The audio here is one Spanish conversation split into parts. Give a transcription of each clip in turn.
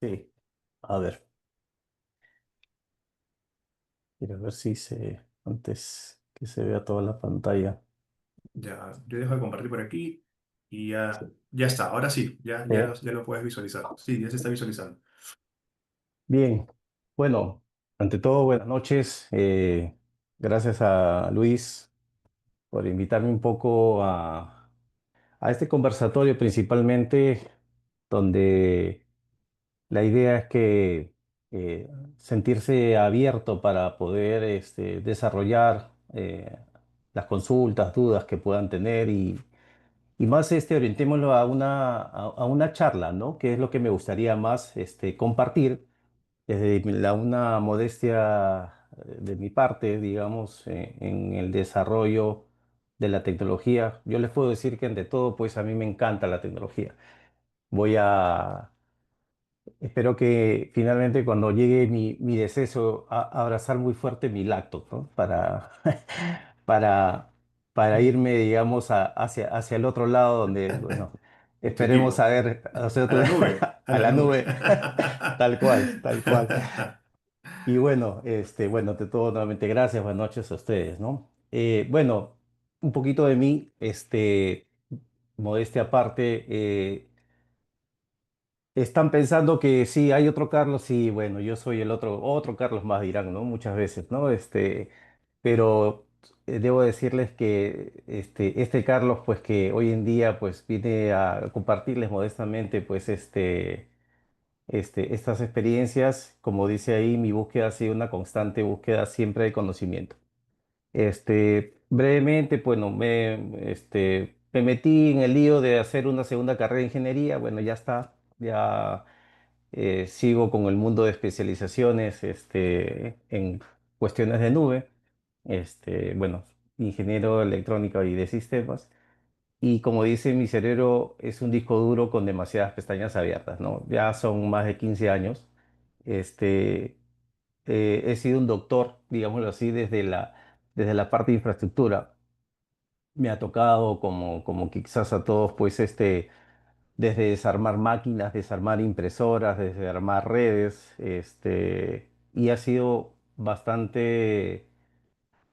Sí, a ver, quiero ver si antes que se vea toda la pantalla. Ya, yo dejo de compartir por aquí y ya, Sí. ya está. Ahora sí, ya, ¿Sí? ya lo puedes visualizar. Sí, ya se está visualizando. Bien, bueno, ante todo, buenas noches. Gracias a Luis por invitarme un poco a este conversatorio principalmente, donde la idea es que sentirse abierto para poder desarrollar las consultas, dudas que puedan tener y más orientémoslo a una charla, ¿no? Que es lo que me gustaría más compartir desde una modestia de mi parte, digamos, en el desarrollo de la tecnología. Yo les puedo decir que ante todo, pues a mí me encanta la tecnología. Voy a Espero que finalmente cuando llegue mi deceso a abrazar muy fuerte mi laptop, ¿no? Para, para irme, digamos, hacia el otro lado donde, bueno, Tu esperemos equipo. a ver, A la nube, a a la la nube. nube, tal cual, tal cual. Y bueno, bueno, de todo, nuevamente, gracias, buenas noches a ustedes, ¿no? Bueno, un poquito de mí, modestia aparte, están pensando que sí, hay otro Carlos y bueno, yo soy el otro Carlos más dirán, ¿no? Muchas veces, ¿no? Pero debo decirles que este Carlos, pues que hoy en día, pues viene a compartirles modestamente, pues estas experiencias, como dice ahí, mi búsqueda ha sido una constante búsqueda siempre de conocimiento. Brevemente, bueno, me metí en el lío de hacer una segunda carrera de ingeniería, bueno, ya está, ya sigo con el mundo de especializaciones en cuestiones de nube, bueno, ingeniero electrónico y de sistemas. Y como dice mi cerebro, es un disco duro con demasiadas pestañas abiertas, ¿no? Ya son más de 15 años. Este, He sido un doctor, digámoslo así, desde la parte de infraestructura. Me ha tocado, como quizás a todos, pues desde desarmar máquinas, desarmar impresoras, desarmar redes, y ha sido bastante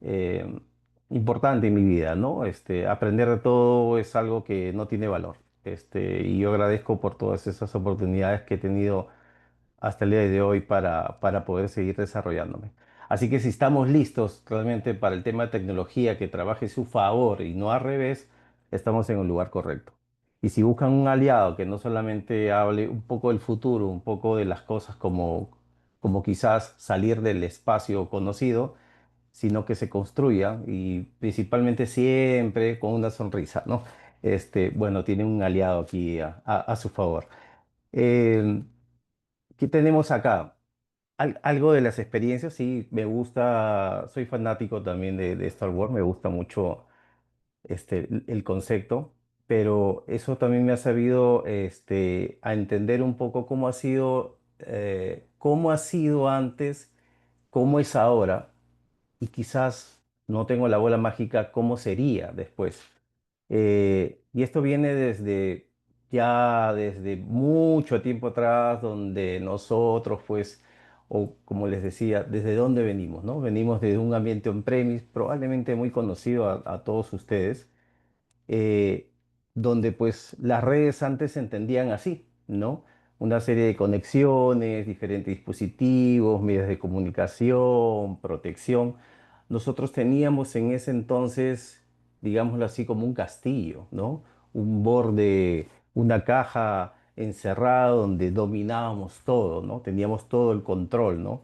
eh, importante en mi vida, ¿no? Aprender de todo es algo que no tiene valor. Y yo agradezco por todas esas oportunidades que he tenido hasta el día de hoy para poder seguir desarrollándome. Así que si estamos listos realmente para el tema de tecnología que trabaje a su favor y no al revés, estamos en el lugar correcto. Y si buscan un aliado que no solamente hable un poco del futuro, un poco de las cosas como quizás salir del espacio conocido, sino que se construya y principalmente siempre con una sonrisa, ¿no? Bueno, tiene un aliado aquí a su favor. Eh, ¿Qué tenemos acá? Algo de las experiencias, sí, me gusta, soy fanático también de Star Wars, me gusta mucho el concepto, pero eso también me ha sabido a entender un poco cómo ha sido antes, cómo es ahora, y quizás no tengo la bola mágica, cómo sería después. Y esto viene desde mucho tiempo atrás, donde nosotros, pues, o como les decía, desde dónde venimos, ¿no? Venimos de un ambiente on-premise, probablemente muy conocido a todos ustedes, eh, donde pues las redes antes se entendían así, ¿no? Una serie de conexiones, diferentes dispositivos, medios de comunicación, protección. Nosotros teníamos en ese entonces, digámoslo así, como un castillo, ¿no? Un borde, una caja encerrada donde dominábamos todo, ¿no? Teníamos todo el control, ¿no?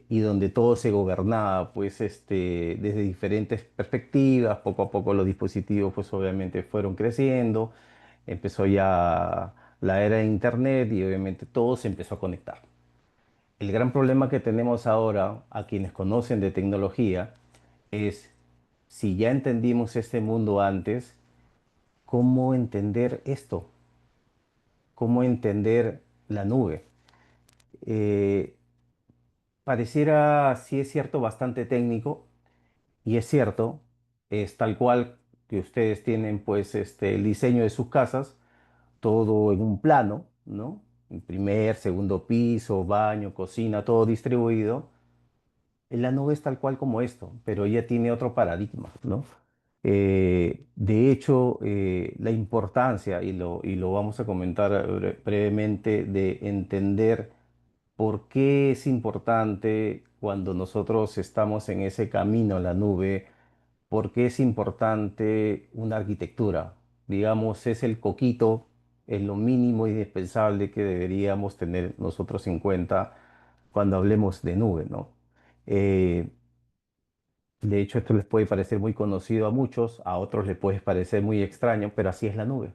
Y donde todo se gobernaba, pues, desde diferentes perspectivas. Poco a poco los dispositivos, pues, obviamente fueron creciendo. Empezó ya la era de Internet y obviamente todo se empezó a conectar. El gran problema que tenemos ahora, a quienes conocen de tecnología, es si ya entendimos este mundo antes, ¿cómo entender esto? ¿Cómo entender la nube? Eh, Pareciera, sí es cierto, bastante técnico. Y es cierto, es tal cual que ustedes tienen pues el diseño de sus casas, todo en un plano, ¿no? primer, segundo piso, baño, cocina, todo distribuido. La nube es tal cual como esto, pero ella tiene otro paradigma, ¿no? De hecho, la importancia, y lo vamos a comentar brevemente, de entender por qué es importante cuando nosotros estamos en ese camino a la nube, por qué es importante una arquitectura. Digamos, es el coquito, es lo mínimo indispensable que deberíamos tener nosotros en cuenta cuando hablemos de nube, ¿no? Eh, de hecho, esto les puede parecer muy conocido a muchos, a otros les puede parecer muy extraño, pero así es la nube,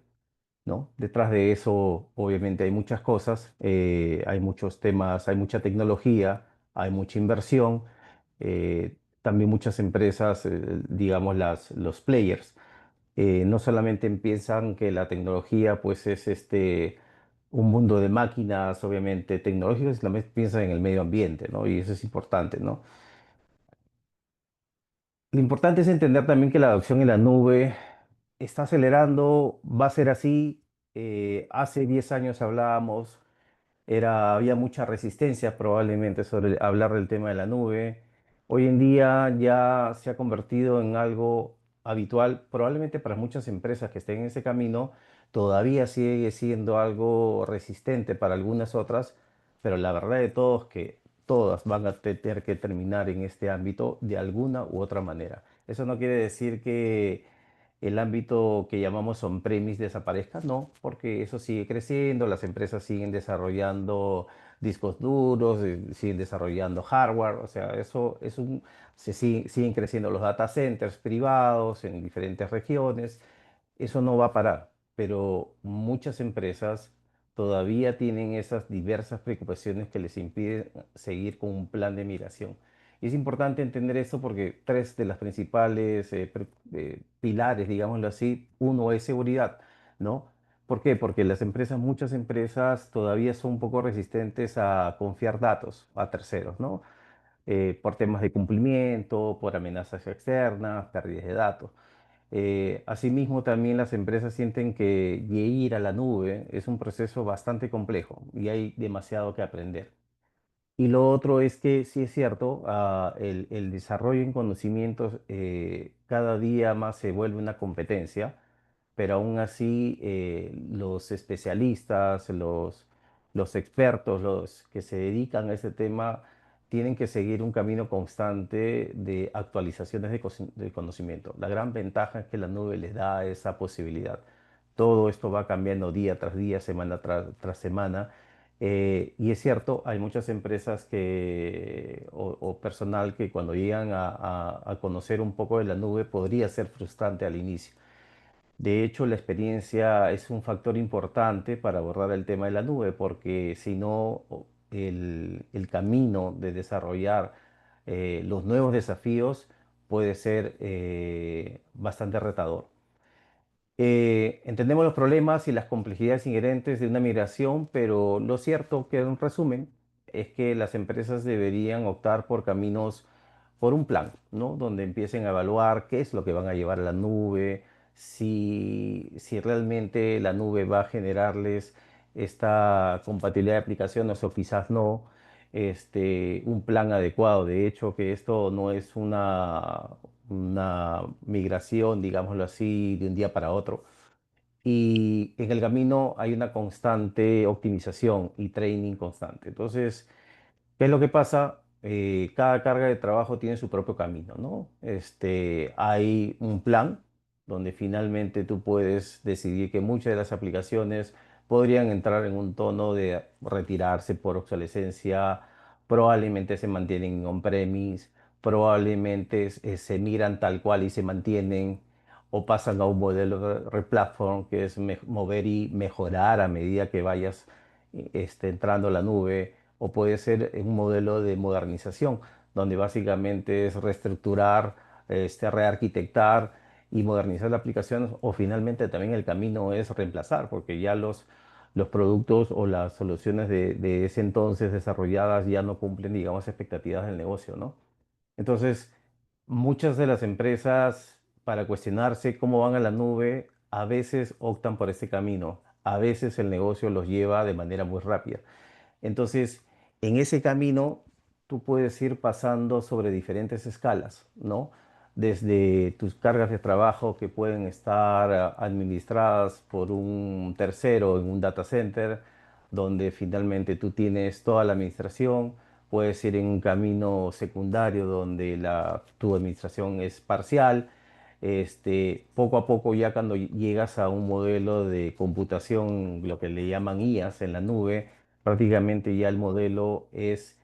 ¿no? Detrás de eso, obviamente, hay muchas cosas, hay muchos temas, hay mucha tecnología, hay mucha inversión, también muchas empresas, digamos, los players, no solamente piensan que la tecnología, pues, es un mundo de máquinas, obviamente, tecnológicas, sino también piensan en el medio ambiente, ¿no? Y eso es importante, ¿no? Lo importante es entender también que la adopción en la nube está acelerando, va a ser así. Hace 10 años hablábamos, había mucha resistencia probablemente sobre hablar del tema de la nube. Hoy en día ya se ha convertido en algo habitual, probablemente para muchas empresas que estén en ese camino, todavía sigue siendo algo resistente para algunas otras, pero la verdad de todo es que todas van a tener que terminar en este ámbito de alguna u otra manera. Eso no quiere decir que el ámbito que llamamos on-premise desaparezca, no, porque eso sigue creciendo, las empresas siguen desarrollando discos duros, siguen desarrollando hardware, o sea, eso es siguen creciendo los data centers privados en diferentes regiones, eso no va a parar, pero muchas empresas todavía tienen esas diversas preocupaciones que les impiden seguir con un plan de migración. Y es importante entender eso porque tres de las principales pilares, digámoslo así, uno es seguridad, ¿no? ¿Por qué? Porque muchas empresas todavía son un poco resistentes a confiar datos a terceros, ¿no? Por temas de cumplimiento, por amenazas externas, pérdidas de datos. Asimismo, también las empresas sienten que ir a la nube es un proceso bastante complejo y hay demasiado que aprender. Y lo otro es que sí es cierto, el desarrollo en conocimientos cada día más se vuelve una competencia, pero aún así los especialistas, los expertos, los que se dedican a ese tema, tienen que seguir un camino constante de actualizaciones de conocimiento. La gran ventaja es que la nube les da esa posibilidad. Todo esto va cambiando día tras día, semana tras semana. Y es cierto, hay muchas empresas o personal que cuando llegan a conocer un poco de la nube podría ser frustrante al inicio. De hecho, la experiencia es un factor importante para abordar el tema de la nube, porque si no, el camino de desarrollar los nuevos desafíos puede ser bastante retador. Entendemos los problemas y las complejidades inherentes de una migración, pero lo cierto, que en resumen, es que las empresas deberían optar por caminos, por un plan, ¿no? Donde empiecen a evaluar qué es lo que van a llevar a la nube, si realmente la nube va a generarles esta compatibilidad de aplicaciones o quizás no, un plan adecuado. De hecho, que esto no es una migración, digámoslo así, de un día para otro. Y en el camino hay una constante optimización y training constante. Entonces, ¿qué es lo que pasa? Cada carga de trabajo tiene su propio camino, ¿no? Hay un plan donde finalmente tú puedes decidir que muchas de las aplicaciones podrían entrar en un tono de retirarse por obsolescencia, probablemente se mantienen on-premise, probablemente se miran tal cual y se mantienen, o pasan a un modelo de replatform, que es mover y mejorar a medida que vayas entrando a la nube, o puede ser un modelo de modernización, donde básicamente es reestructurar, rearquitectar y modernizar la aplicación, o finalmente también el camino es reemplazar, porque ya los productos o las soluciones de ese entonces desarrolladas ya no cumplen, digamos, expectativas del negocio, ¿no? Entonces, muchas de las empresas, para cuestionarse cómo van a la nube, a veces optan por ese camino. a veces el negocio los lleva de manera muy rápida. Entonces, en ese camino, tú puedes ir pasando sobre diferentes escalas, ¿no? Desde tus cargas de trabajo que pueden estar administradas por un tercero en un data center, donde finalmente tú tienes toda la administración, puedes ir en un camino secundario donde tu administración es parcial. Poco a poco ya cuando llegas a un modelo de computación, lo que le llaman IaaS en la nube, prácticamente ya el modelo es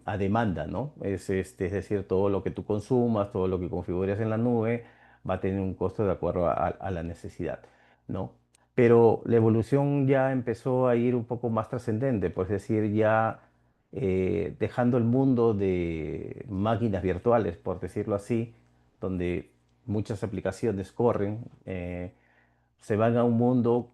a demanda, ¿no? Es decir, todo lo que tú consumas, todo lo que configures en la nube va a tener un costo de acuerdo a la necesidad, ¿no? Pero la evolución ya empezó a ir un poco más trascendente, pues es decir, ya dejando el mundo de máquinas virtuales, por decirlo así, donde muchas aplicaciones corren. Se van a un mundo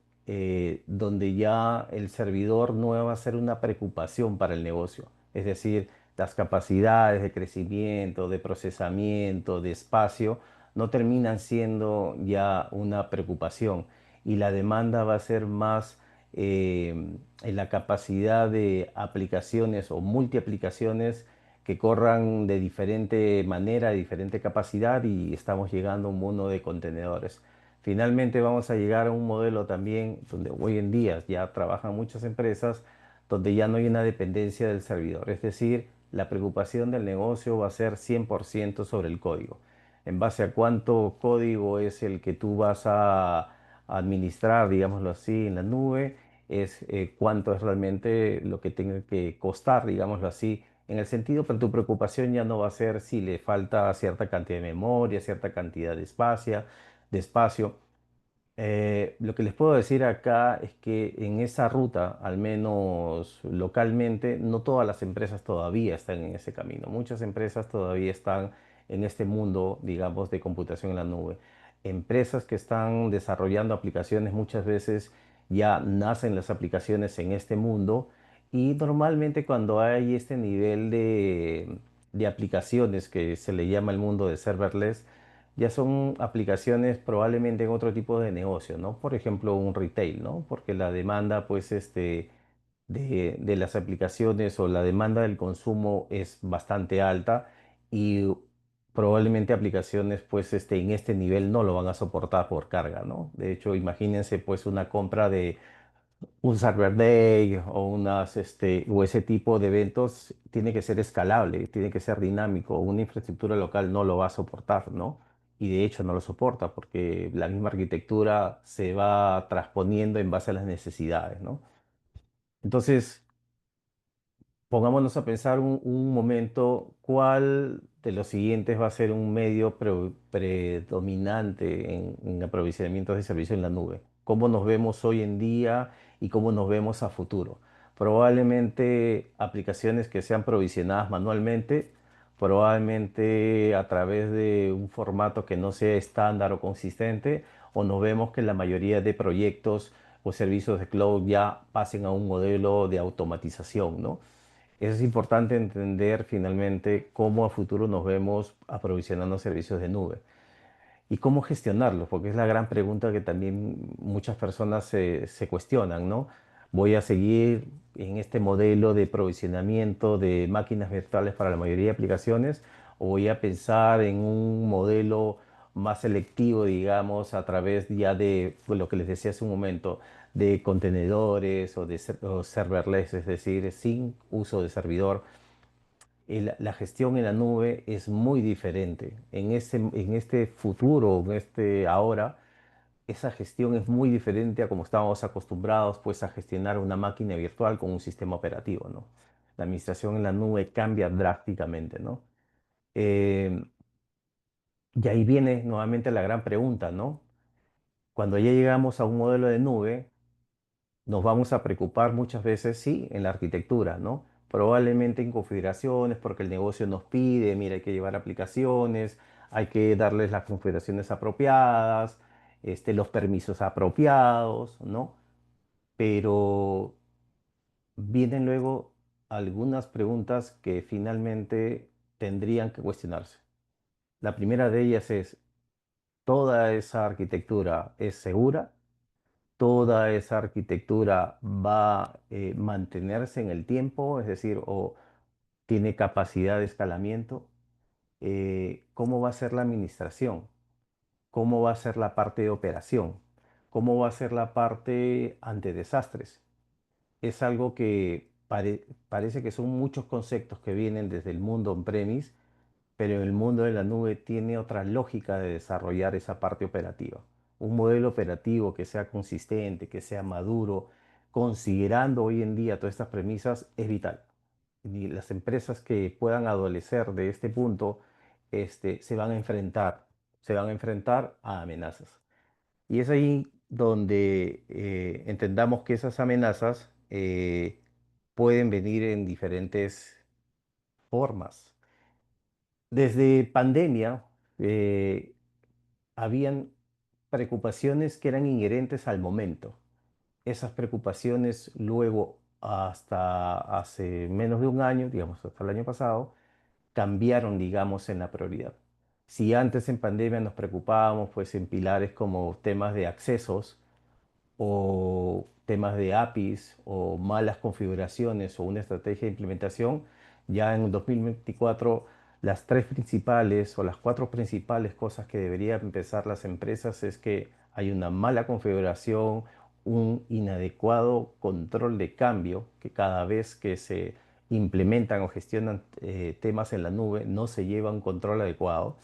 donde ya el servidor no va a ser una preocupación para el negocio. Es decir, las capacidades de crecimiento, de procesamiento, de espacio, no terminan siendo ya una preocupación. Y la demanda va a ser más en la capacidad de aplicaciones o multiaplicaciones que corran de diferente manera, de diferente capacidad, y estamos llegando a un mundo de contenedores. Finalmente vamos a llegar a un modelo también donde hoy en día ya trabajan muchas empresas donde ya no hay una dependencia del servidor. Es decir, la preocupación del negocio va a ser 100% sobre el código. En base a cuánto código es el que tú vas a administrar, digámoslo así, en la nube, es cuánto es realmente lo que tenga que costar, digámoslo así, en el sentido, pero tu preocupación ya no va a ser si le falta cierta cantidad de memoria, cierta cantidad de espacio. Lo que les puedo decir acá es que en esa ruta, al menos localmente, no todas las empresas todavía están en ese camino. Muchas empresas todavía están en este mundo, digamos, de computación en la nube. Empresas que están desarrollando aplicaciones muchas veces ya nacen las aplicaciones en este mundo, y normalmente cuando hay este nivel de aplicaciones que se le llama el mundo de serverless, ya son aplicaciones probablemente en otro tipo de negocio, ¿no? Por ejemplo, un retail, ¿no? Porque la demanda, pues, de las aplicaciones o la demanda del consumo es bastante alta, y probablemente aplicaciones, pues, en este nivel no lo van a soportar por carga, ¿no? De hecho, imagínense, pues, una compra de un Server Day o ese tipo de eventos tiene que ser escalable, tiene que ser dinámico. Una infraestructura local no lo va a soportar, ¿no? Y de hecho no lo soporta porque la misma arquitectura se va transponiendo en base a las necesidades, ¿no? Entonces, pongámonos a pensar un momento, ¿cuál de los siguientes va a ser un medio predominante en aprovisionamientos de servicio en la nube? ¿Cómo nos vemos hoy en día y cómo nos vemos a futuro? Probablemente aplicaciones que sean provisionadas manualmente, probablemente a través de un formato que no sea estándar o consistente, o nos vemos que la mayoría de proyectos o servicios de cloud ya pasen a un modelo de automatización, ¿no? Es importante entender finalmente cómo a futuro nos vemos aprovisionando servicios de nube y cómo gestionarlos, porque es la gran pregunta que también muchas personas se cuestionan, ¿no? ¿Voy a seguir en este modelo de provisionamiento de máquinas virtuales para la mayoría de aplicaciones, o voy a pensar en un modelo más selectivo, digamos, a través ya de pues, lo que les decía hace un momento, de contenedores o serverless, es decir, sin uso de servidor? La gestión en la nube es muy diferente. En este futuro, en este ahora, esa gestión es muy diferente a como estábamos acostumbrados, pues, a gestionar una máquina virtual con un sistema operativo, ¿no? La administración en la nube cambia drásticamente, ¿no? Eh, y ahí viene nuevamente la gran pregunta, ¿no? Cuando ya llegamos a un modelo de nube, nos vamos a preocupar muchas veces, sí, en la arquitectura, ¿no? Probablemente en configuraciones, porque el negocio nos pide, mira, hay que llevar aplicaciones, hay que darles las configuraciones apropiadas, los permisos apropiados, ¿no? Pero vienen luego algunas preguntas que finalmente tendrían que cuestionarse. La primera de ellas es, ¿toda esa arquitectura es segura? toda esa arquitectura va a mantenerse en el tiempo, es decir, o tiene capacidad de escalamiento. ¿Cómo va a ser la administración? ¿Cómo va a ser la parte de operación? ¿Cómo va a ser la parte ante desastres? Es algo que parece que son muchos conceptos que vienen desde el mundo on-premise, pero en el mundo de la nube tiene otra lógica de desarrollar esa parte operativa. Un modelo operativo que sea consistente, que sea maduro, considerando hoy en día todas estas premisas, es vital. Y las empresas que puedan adolecer de este punto, se van a enfrentar a amenazas. Y es ahí donde entendamos que esas amenazas pueden venir en diferentes formas. Desde pandemia, eh, habían preocupaciones que eran inherentes al momento. Esas preocupaciones luego, hasta hace menos de un año, digamos, hasta el año pasado, cambiaron, digamos, en la prioridad. Si antes en pandemia nos preocupábamos, pues en pilares como temas de accesos, o temas de APIs o malas configuraciones o una estrategia de implementación, ya en 2024 las tres principales o las cuatro principales cosas que deberían empezar las empresas es que hay una mala configuración, un inadecuado control de cambio, que cada vez que se implementan o gestionan temas en la nube no se lleva un control adecuado,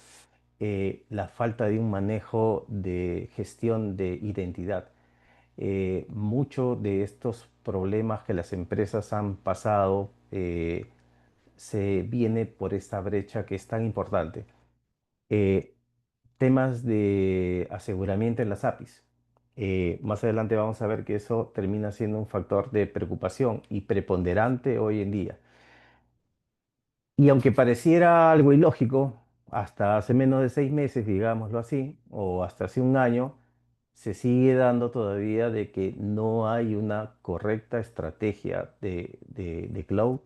la falta de un manejo de gestión de identidad. Muchos de estos problemas que las empresas han pasado se viene por esta brecha que es tan importante. Eh, Temas de aseguramiento en las APIs. Más adelante vamos a ver que eso termina siendo un factor de preocupación y preponderante hoy en día. Y aunque pareciera algo ilógico, hasta hace menos de 6 meses, digámoslo así, o hasta hace un año, se sigue dando todavía de que no hay una correcta estrategia de cloud.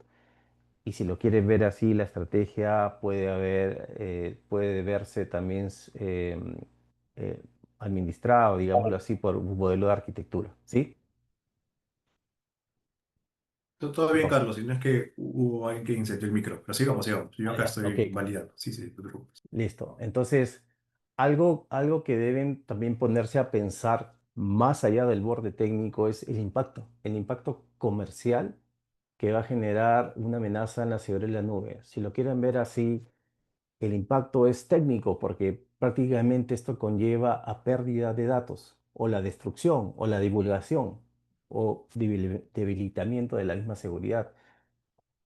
Y si lo quieres ver así, la estrategia puede verse también eh, administrado, digámoslo así, por un modelo de arquitectura. ¿Sí? Todo bien, Bueno, Carlos, si no es que hubo alguien que incendió el micro, pero sigamos, sigamos. Yo ah, acá ya, ok. estoy validando. Sí, sí, no te preocupes. Listo. Entonces, algo que deben también ponerse a pensar más allá del borde técnico es el impacto comercial que va a generar una amenaza en la seguridad de la nube. Si lo quieren ver así, el impacto es técnico porque prácticamente esto conlleva a pérdida de datos o la destrucción o la divulgación o debilitamiento de la misma seguridad.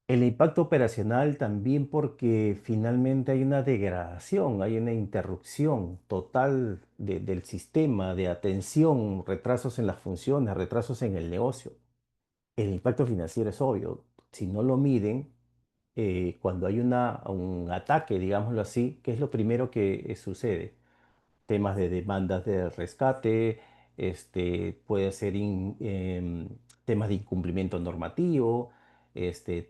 El impacto operacional también porque finalmente hay una degradación, hay una interrupción total del sistema de atención, retrasos en las funciones, retrasos en el negocio. El impacto financiero es obvio. Si no lo miden, cuando hay un ataque, digámoslo así, ¿qué es lo primero que sucede? Temas de demandas de rescate, puede ser temas de incumplimiento normativo,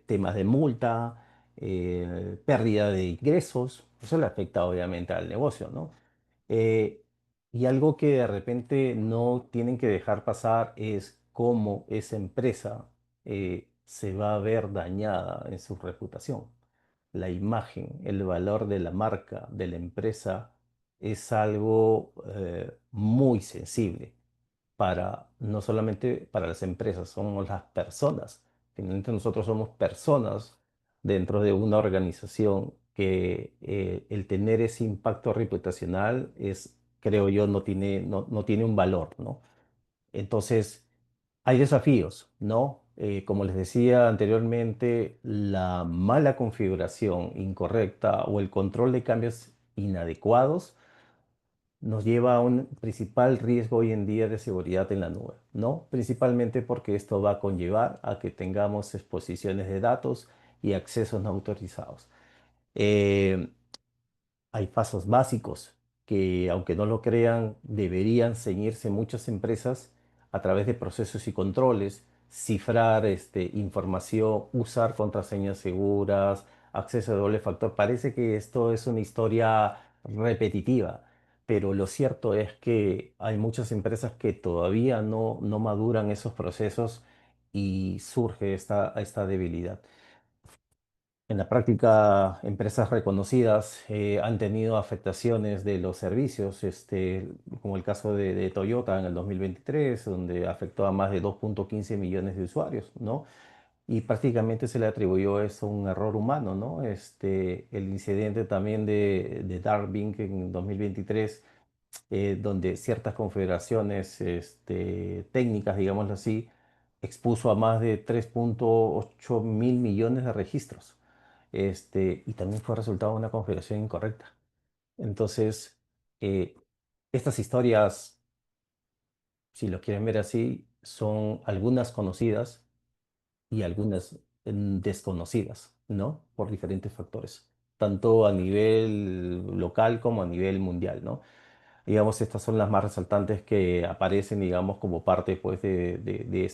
temas de multa, pérdida de ingresos. Eso le afecta obviamente al negocio, ¿no? Eh, y algo que de repente no tienen que dejar pasar es cómo esa empresa se va a ver dañada en su reputación. La imagen, el valor de la marca, de la empresa, es algo muy sensible para no solamente para las empresas, somos las personas. Finalmente nosotros somos personas dentro de una organización que el tener ese impacto reputacional es, creo yo, no tiene un valor, ¿no? Entonces, hay desafíos, ¿no? Como les decía anteriormente, la mala configuración incorrecta o el control de cambios inadecuados nos lleva a un principal riesgo hoy en día de seguridad en la nube, ¿no? Principalmente porque esto va a conllevar a que tengamos exposiciones de datos y accesos no autorizados. Eh, Hay pasos básicos que, aunque no lo crean, deberían ceñirse muchas empresas a través de procesos y controles, cifrar información, usar contraseñas seguras, acceso de doble factor. Parece que esto es una historia repetitiva, pero lo cierto es que hay muchas empresas que todavía no maduran esos procesos y surge esta debilidad. En la práctica, empresas reconocidas han tenido afectaciones de los servicios, como el caso de Toyota en el 2023, donde afectó a más de 2,15 millones de usuarios, ¿no? Y prácticamente se le atribuyó eso a un error humano, ¿no? El incidente también de Darwin en 2023, donde ciertas configuraciones técnicas, digámoslo así, expuso a más de 3,8 mil millones de registros. Y también fue resultado de una configuración incorrecta. Entonces, eh, estas historias, si lo quieren ver así, son algunas conocidas y algunas desconocidas, ¿no? Por diferentes factores, tanto a nivel local como a nivel mundial, ¿no? Digamos, estas son las más resaltantes que aparecen, digamos, como parte, pues, de de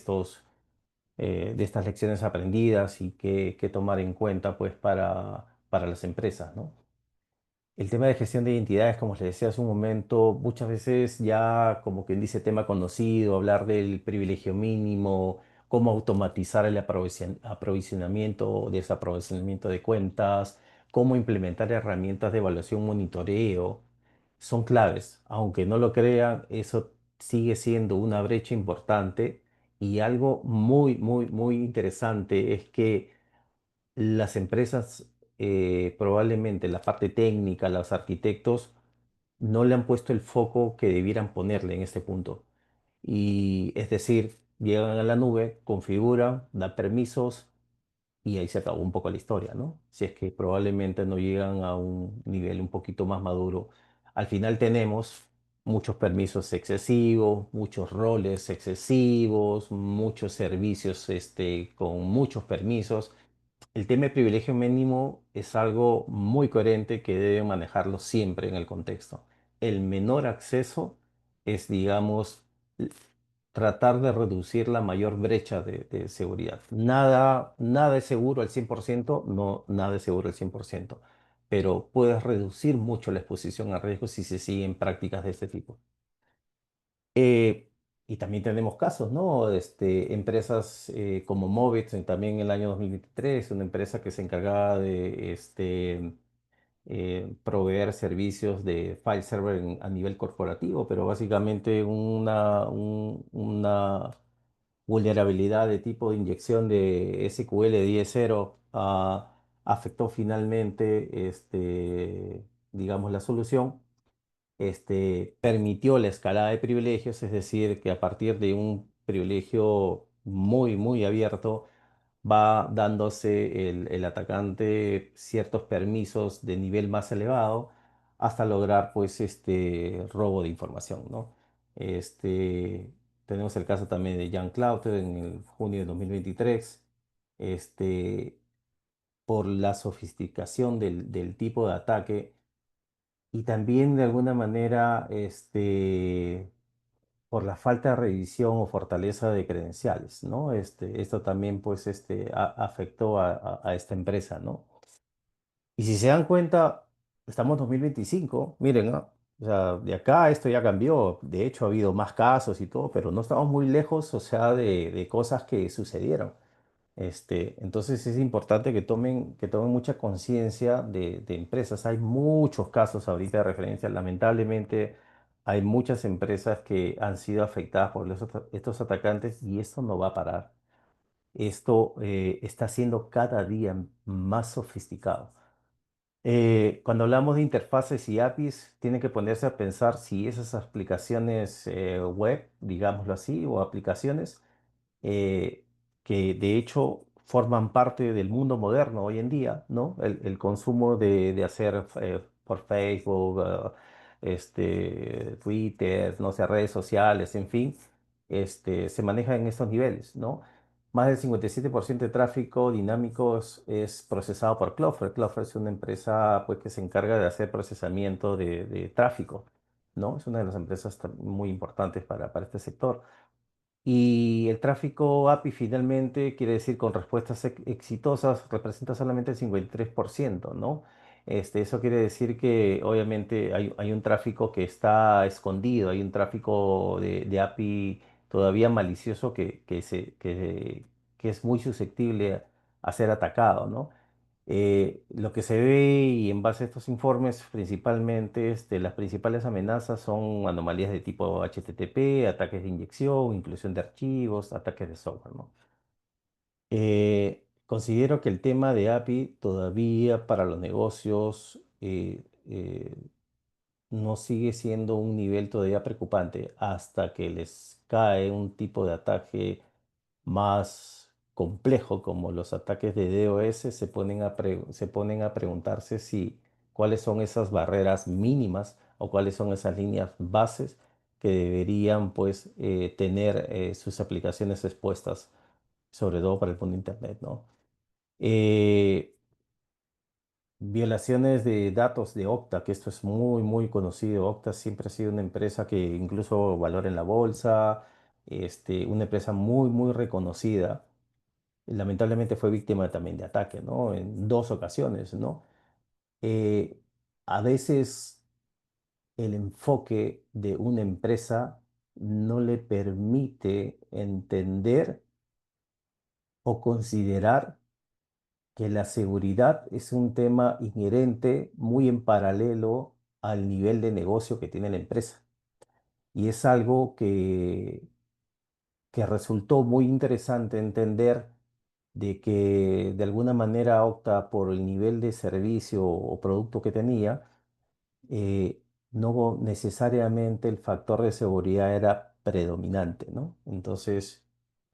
estas lecciones aprendidas y que tomar en cuenta, pues, para las empresas, ¿no? El tema de gestión de identidades, como les decía hace un momento, muchas veces ya como quien dice tema conocido, hablar del privilegio mínimo, cómo automatizar el aprovisionamiento o desaprovisionamiento de cuentas, cómo implementar herramientas de evaluación, monitoreo, son claves. Aunque no lo crean, eso sigue siendo una brecha importante y algo muy interesante es que las empresas, probablemente la parte técnica, los arquitectos, no le han puesto el foco que debieran ponerle en este punto. Y es decir, llegan a la nube, configuran, dan permisos y ahí se acabó un poco la historia, ¿no? Si es que probablemente no llegan a un nivel un poquito más maduro. Al final tenemos muchos permisos excesivos, muchos roles excesivos, muchos servicios con muchos permisos. El tema de privilegio mínimo es algo muy coherente que debe manejarlo siempre en el contexto. El menor acceso es, digamos, l- tratar de reducir la mayor brecha de seguridad. Nada es seguro al 100%, no, nada es seguro al 100%, pero puedes reducir mucho la exposición a riesgos si se siguen prácticas de este tipo. Eh, y también tenemos casos, ¿no? Empresas como Movit, también en el año 2023, una empresa que se encargaba de proveer servicios de file server a nivel corporativo, pero básicamente una vulnerabilidad de tipo de inyección de SQL 10.0 afectó finalmente, digamos, la solución. Permitió la escalada de privilegios, es decir, que a partir de un privilegio muy abierto, va dándose el atacante ciertos permisos de nivel más elevado hasta lograr, pues, robo de información, ¿no? Este, tenemos el caso también de Jan Clauter en el junio de 2023, este, por la sofisticación del tipo de ataque y también de alguna manera, por la falta de revisión o fortaleza de credenciales, ¿no? Esto también, pues, afectó a esta empresa, ¿no? Y si se dan cuenta, estamos en 2025, miren, ¿no? O sea, de acá esto ya cambió. De hecho, ha habido más casos y todo, pero no estamos muy lejos, o sea, de cosas que sucedieron. Entonces es importante que tomen mucha conciencia de empresas. Hay muchos casos ahorita de referencia. Lamentablemente hay muchas empresas que han sido afectadas por estos atacantes y esto no va a parar. Esto está siendo cada día más sofisticado. Cuando hablamos de interfaces y APIs, tiene que ponerse a pensar si esas aplicaciones web, digámoslo así, o aplicaciones eh, que de hecho forman parte del mundo moderno hoy en día, ¿no? El consumo de hacer por Facebook, Twitter, no sé, redes sociales, en fin, se maneja en estos niveles, ¿no? Más del 57% de tráfico dinámico es procesado por Cloudflare. Cloudflare es una empresa, pues, que se encarga de hacer procesamiento de tráfico, ¿no? Es una de las empresas muy importantes para este sector. Y el tráfico API finalmente quiere decir con respuestas exitosas representa solamente el 53%, ¿no? Eso quiere decir que obviamente hay un tráfico que está escondido, hay un tráfico de API todavía malicioso que es muy susceptible a ser atacado, ¿no? Lo que se ve y en base a estos informes, principalmente las principales amenazas son anomalías de tipo HTTP, ataques de inyección, inclusión de archivos, ataques de software, ¿no? Considero que el tema de API todavía para los negocios no sigue siendo un nivel todavía preocupante hasta que les cae un tipo de ataque más complejo como los ataques de DOS, se ponen a preguntarse si cuáles son esas barreras mínimas o cuáles son esas líneas bases que deberían pues tener sus aplicaciones expuestas, sobre todo para el mundo Internet, ¿no? Eh, Violaciones de datos de Okta, que esto es muy, muy conocido. Okta siempre ha sido una empresa que incluso valora en la bolsa, una empresa muy, muy reconocida. Lamentablemente fue víctima también de ataque, ¿no? En dos ocasiones, ¿no? Eh, a veces el enfoque de una empresa no le permite entender o considerar que la seguridad es un tema inherente muy en paralelo al nivel de negocio que tiene la empresa. Y es algo que resultó muy interesante entender de que de alguna manera opta por el nivel de servicio o producto que tenía, no necesariamente el factor de seguridad era predominante, ¿no? Entonces,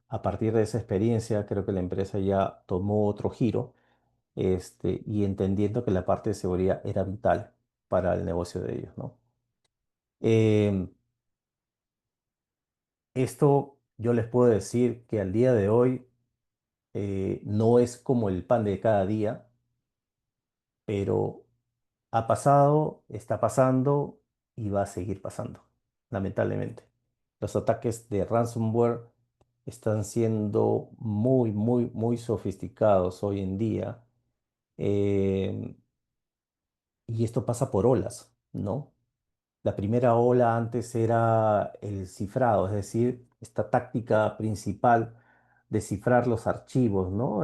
a partir de esa experiencia, creo que la empresa ya tomó otro giro, y entendiendo que la parte de seguridad era vital para el negocio de ellos, ¿no? Em, Esto yo les puedo decir que al día de hoy no es como el pan de cada día, pero ha pasado, está pasando y va a seguir pasando, lamentablemente. Los ataques de ransomware están siendo muy, muy, muy sofisticados hoy en día. em, y esto pasa por olas, ¿no? La primera ola antes era el cifrado, es decir, esta táctica principal de cifrar los archivos, ¿no?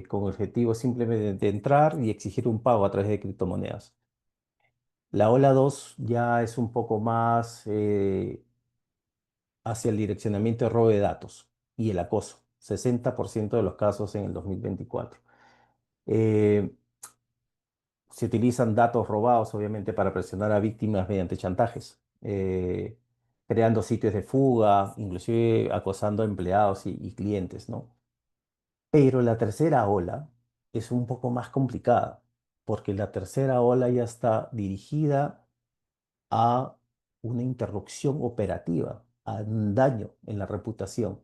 Con el objetivo simplemente de entrar y exigir un pago a través de criptomonedas. La ola 2 ya es un poco más hacia el direccionamiento de robo de datos y el acoso, 60% de los casos en el 2024. Eh, Se utilizan datos robados, obviamente, para presionar a víctimas mediante chantajes, creando sitios de fuga, inclusive acosando a empleados y clientes, ¿no? Pero la tercera ola es un poco más complicada, porque la tercera ola ya está dirigida a una interrupción operativa, a un daño en la reputación.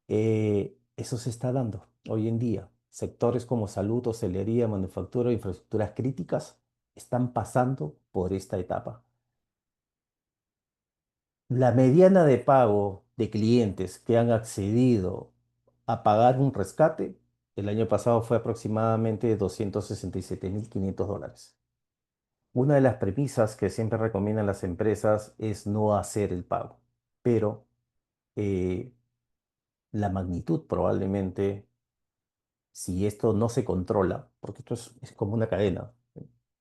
Eso se está dando hoy en día. Sectores como salud, hostelería, manufactura, infraestructuras críticas están pasando por esta etapa. La mediana de pago de clientes que han accedido a pagar un rescate el año pasado fue aproximadamente $267.500. Una de las premisas que siempre recomiendan las empresas es no hacer el pago, pero eh, la magnitud probablemente si esto no se controla, porque esto es como una cadena,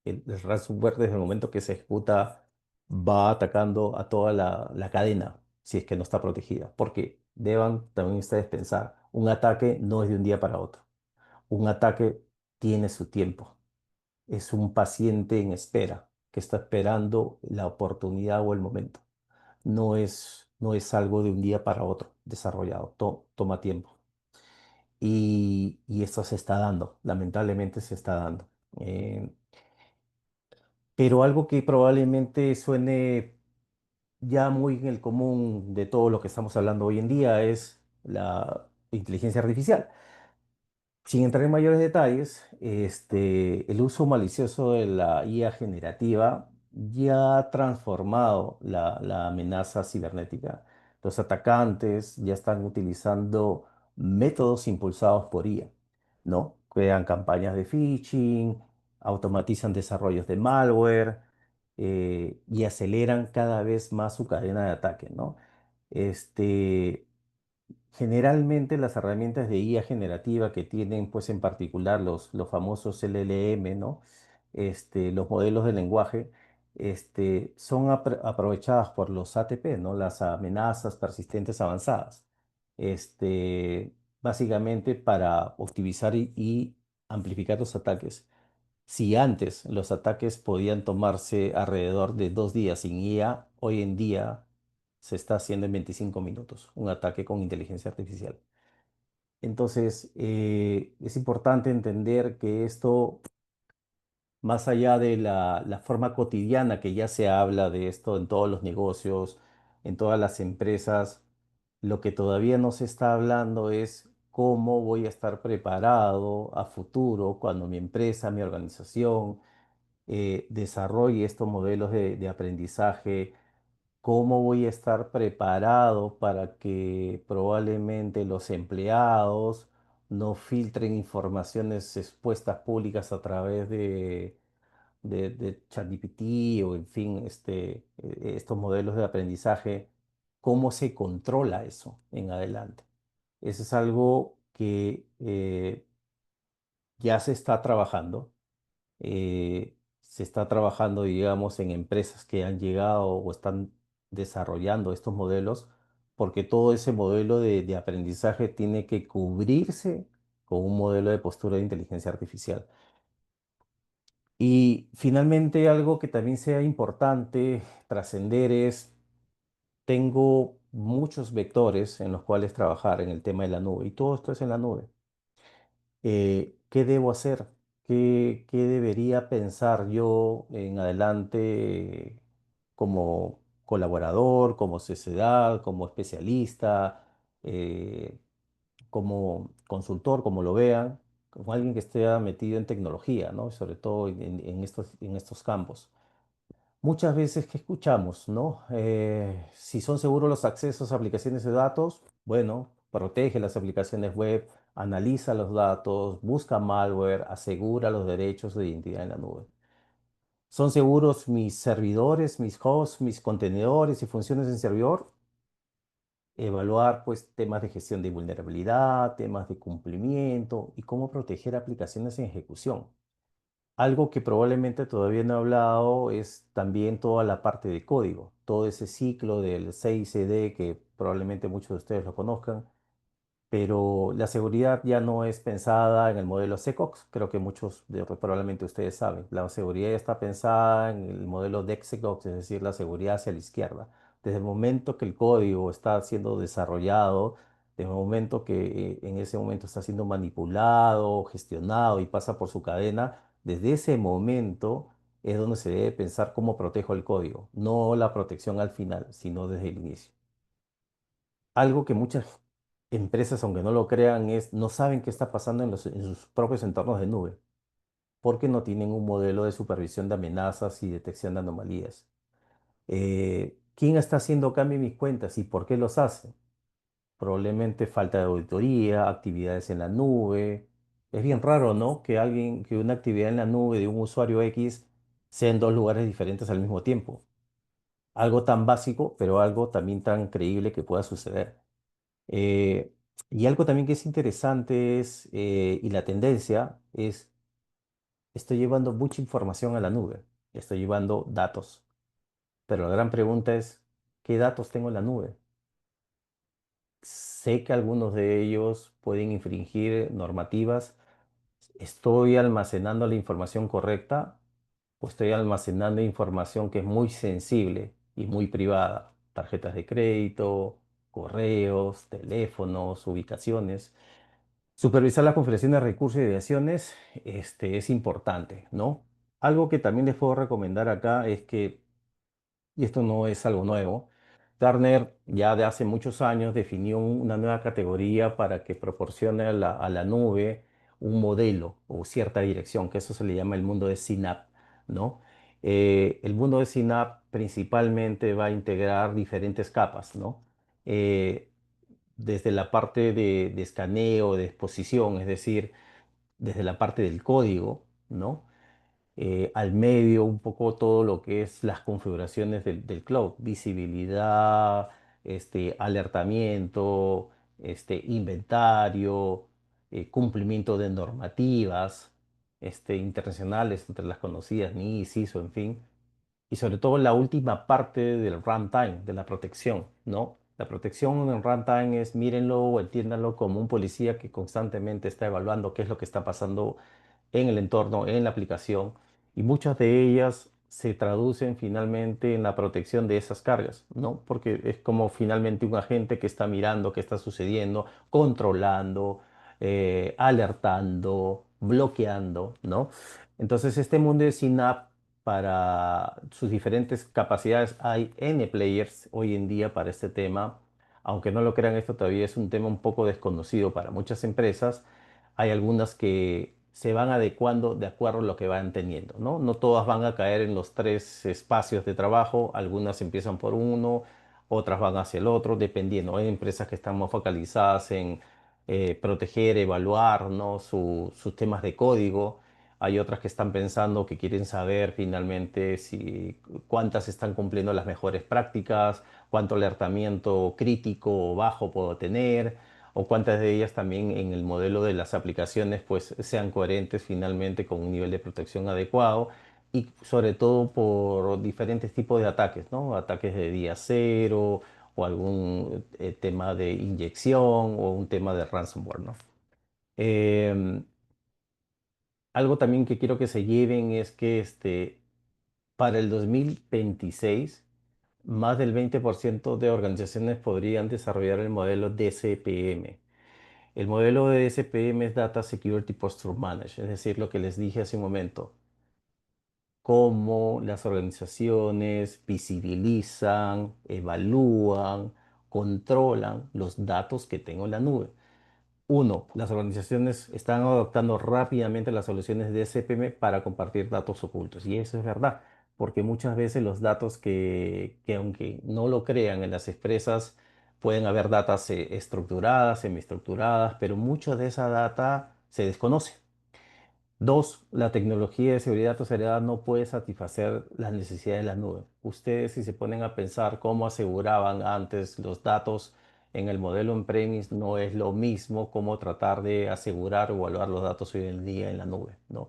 el ransomware desde el momento que se ejecuta va atacando a toda la cadena si es que no está protegida, porque deban también ustedes pensar, un ataque no es de un día para otro, un ataque tiene su tiempo, es un paciente en espera que está esperando la oportunidad o el momento, no es algo de un día para otro desarrollado, toma tiempo. Y esto se está dando, lamentablemente se está dando. Eh, pero algo que probablemente suene ya muy en el común de todo lo que estamos hablando hoy en día es la inteligencia artificial. Sin entrar en mayores detalles, el uso malicioso de la IA generativa ya ha transformado la amenaza cibernética. Los atacantes ya están utilizando métodos impulsados por IA, ¿no? Crean campañas de phishing, automatizan desarrollos de malware y aceleran cada vez más su cadena de ataque, ¿no? Este, Generalmente las herramientas de IA generativa que tienen, pues en particular los famosos LLM, ¿no? Los modelos de lenguaje, son aprovechadas por los ATP, ¿no? Las amenazas persistentes avanzadas. Básicamente para optimizar y amplificar los ataques. Si antes los ataques podían tomarse alrededor de 2 días sin IA, hoy en día se está haciendo en 25 minutos, un ataque con inteligencia artificial. Entonces, es importante entender que esto, más allá de la forma cotidiana que ya se habla de esto en todos los negocios, en todas las empresas, lo que todavía no se está hablando es cómo voy a estar preparado a futuro cuando mi empresa, mi organización, desarrolle estos modelos de aprendizaje, cómo voy a estar preparado para que probablemente los empleados no filtren informaciones expuestas públicas a través de ChatGPT o en fin, estos modelos de aprendizaje, cómo se controla eso en adelante. Eso es algo que ya se está trabajando. Se está trabajando, digamos, en empresas que han llegado o están desarrollando estos modelos, porque todo ese modelo de aprendizaje tiene que cubrirse con un modelo de postura de inteligencia artificial. Y finalmente, algo que también sea importante trascender es, tengo muchos vectores en los cuales trabajar en el tema de la nube, y todo esto es en la nube. ¿Qué debo hacer? ¿Qué debería pensar yo en adelante como colaborador, como sociedad, como especialista, eh, como consultor, como lo vean, como alguien que esté metido en tecnología, ¿no? Sobre todo en estos campos? Muchas veces que escuchamos, ¿no? Si son seguros los accesos a aplicaciones de datos, bueno, protege las aplicaciones web, analiza los datos, busca malware, asegura los derechos de identidad en la nube. ¿Son seguros mis servidores, mis hosts, mis contenedores y funciones en servidor? Evaluar, pues, temas de gestión de vulnerabilidad, temas de cumplimiento y cómo proteger aplicaciones en ejecución. Algo que probablemente todavía no he hablado es también toda la parte de código, todo ese ciclo del CI/CD que probablemente muchos de ustedes lo conozcan, pero la seguridad ya no es pensada en el modelo SecOps, creo que muchos probablemente ustedes saben. La seguridad ya está pensada en el modelo DevSecOps, es decir, la seguridad hacia la izquierda. Desde el momento que el código está siendo desarrollado, desde el momento que en ese momento está siendo manipulado, gestionado y pasa por su cadena, desde ese momento es donde se debe pensar cómo protejo el código, no la protección al final, sino desde el inicio. Algo que muchas empresas, aunque no lo crean, es no saben qué está pasando en sus propios entornos de nube, porque no tienen un modelo de supervisión de amenazas y detección de anomalías. ¿Quién está haciendo cambio en mis cuentas y por qué los hace? Probablemente falta de auditoría, actividades en la nube. Es bien raro, ¿no? Que una actividad en la nube de un usuario X sea en dos lugares diferentes al mismo tiempo. Algo tan básico, pero algo también tan creíble que pueda suceder. Eh, y algo también que es interesante es, y la tendencia es, estoy llevando mucha información a la nube, estoy llevando datos, pero la gran pregunta es, ¿qué datos tengo en la nube? Sé que algunos de ellos pueden infringir normativas. ¿Estoy almacenando la información correcta o estoy almacenando información que es muy sensible y muy privada? Tarjetas de crédito, correos, teléfonos, ubicaciones. Supervisar la configuración de recursos y de acciones, es importante, ¿no? Algo que también les puedo recomendar acá es que, y esto no es algo nuevo, Gartner ya de hace muchos años definió una nueva categoría para que proporcione a la nube un modelo o cierta dirección, que eso se le llama el mundo de CNAPP, ¿no? El mundo de CNAPP principalmente va a integrar diferentes capas, ¿no? Eh, Desde la parte de escaneo, de exposición, es decir, desde la parte del código, ¿no? al medio un poco todo lo que es las configuraciones del cloud, visibilidad, alertamiento, inventario, cumplimiento de normativas, internacionales, entre las conocidas, NIST, ISO, en fin, y sobre todo la última parte del runtime, de la protección, ¿no? La protección en runtime es, mírenlo o entiéndanlo como un policía que constantemente está evaluando qué es lo que está pasando en el entorno, en la aplicación, y muchas de ellas se traducen finalmente en la protección de esas cargas, ¿no? Porque es como finalmente un agente que está mirando qué está sucediendo, controlando, alertando, bloqueando, ¿no? Entonces, este mundo de Synapse, para sus diferentes capacidades, hay N players hoy en día para este tema. Aunque no lo crean, esto todavía es un tema un poco desconocido para muchas empresas. Hay algunas que se van adecuando de acuerdo a lo que van teniendo, ¿no? No todas van a caer en los tres espacios de trabajo, algunas empiezan por uno, otras van hacia el otro, dependiendo. Hay empresas que están más focalizadas en proteger, evaluar, ¿no? Sus temas de código. Hay otras que están pensando que quieren saber finalmente si cuántas están cumpliendo las mejores prácticas, cuánto alertamiento crítico o bajo puedo tener, o cuántas de ellas también en el modelo de las aplicaciones pues sean coherentes finalmente con un nivel de protección adecuado y sobre todo por diferentes tipos de ataques, ¿no? Ataques de día cero o algún tema de inyección o un tema de ransomware, ¿no? Em, Algo también que quiero que se lleven es que para el 2026 más del 20% de organizaciones podrían desarrollar el modelo DCPM. El modelo de DCPM es Data Security Posture Management, es decir, lo que les dije hace un momento, cómo las organizaciones visibilizan, evalúan, controlan los datos que tengo en la nube. Uno, las organizaciones están adoptando rápidamente las soluciones de SPM para compartir datos ocultos. Y eso es verdad, porque muchas veces los datos que aunque no lo crean en las empresas, pueden haber datas estructuradas, semiestructuradas, pero mucha de esa data se desconoce. Dos, la tecnología de seguridad de datos heredada no puede satisfacer las necesidades de la nube. Ustedes, si se ponen a pensar cómo aseguraban antes los datos en el modelo on-premise, no es lo mismo como tratar de asegurar o evaluar los datos hoy en día en la nube, ¿no?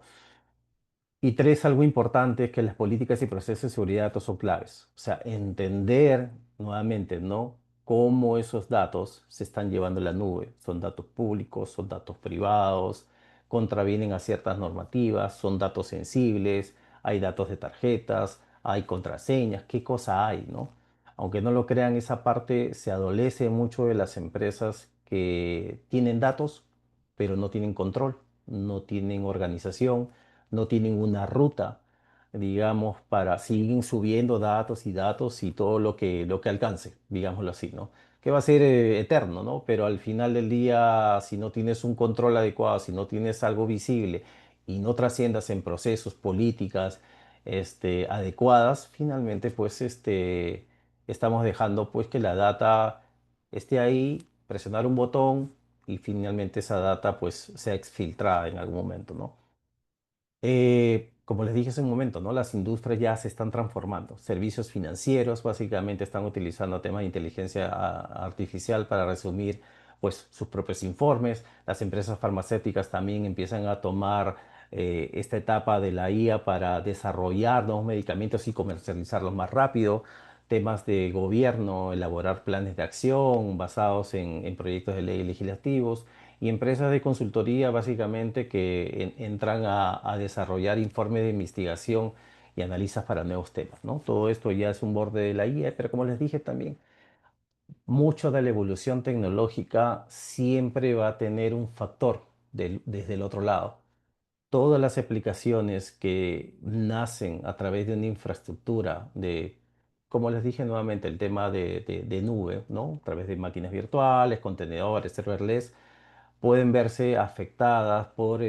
Y tres, algo importante es que las políticas y procesos de seguridad de datos son claves. O sea, entender nuevamente, ¿no? Cómo esos datos se están llevando en la nube. Son datos públicos, son datos privados, contravienen a ciertas normativas, son datos sensibles, hay datos de tarjetas, hay contraseñas, qué cosa hay, ¿no? Aunque no lo crean, esa parte se adolece mucho de las empresas que tienen datos, pero no tienen control, no tienen organización, no tienen una ruta, digamos, para siguen subiendo datos y todo lo que alcance, digámoslo así, ¿no? Que va a ser eterno, ¿no? Pero al final del día, si no tienes un control adecuado, si no tienes algo visible y no trasciendas en procesos, políticas, adecuadas, finalmente, pues, estamos dejando, pues, que la data esté ahí, presionar un botón y finalmente esa data, pues, sea exfiltrada en algún momento, ¿no? Como les dije hace un momento, ¿no? Las industrias ya se están transformando. Servicios financieros básicamente están utilizando temas de inteligencia artificial para resumir pues, sus propios informes. Las empresas farmacéuticas también empiezan a tomar esta etapa de la IA para desarrollar nuevos medicamentos y comercializarlos más rápido. Temas de gobierno, elaborar planes de acción basados en proyectos de ley legislativos y empresas de consultoría básicamente que entran a desarrollar informes de investigación y analizas para nuevos temas, ¿no? Todo esto ya es un borde de la IA, pero como les dije también, mucho de la evolución tecnológica siempre va a tener un factor desde el otro lado. Todas las aplicaciones que nacen a través de una infraestructura de, como les dije nuevamente, el tema de nube, ¿no? A través de máquinas virtuales, contenedores, serverless, pueden verse afectadas por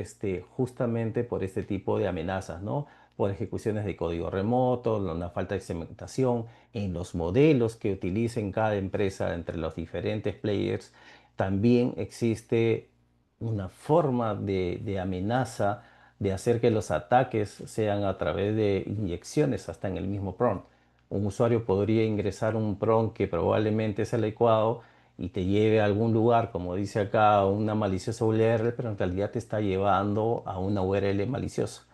justamente por este tipo de amenazas, ¿no? Por ejecuciones de código remoto, una falta de segmentación en los modelos que utilicen cada empresa entre los diferentes players. También existe una forma de amenaza de hacer que los ataques sean a través de inyecciones hasta en el mismo prompt. Un usuario podría ingresar un prompt que probablemente es el adecuado y te lleve a algún lugar, como dice acá, a una maliciosa URL, pero en realidad te está llevando a una URL maliciosa.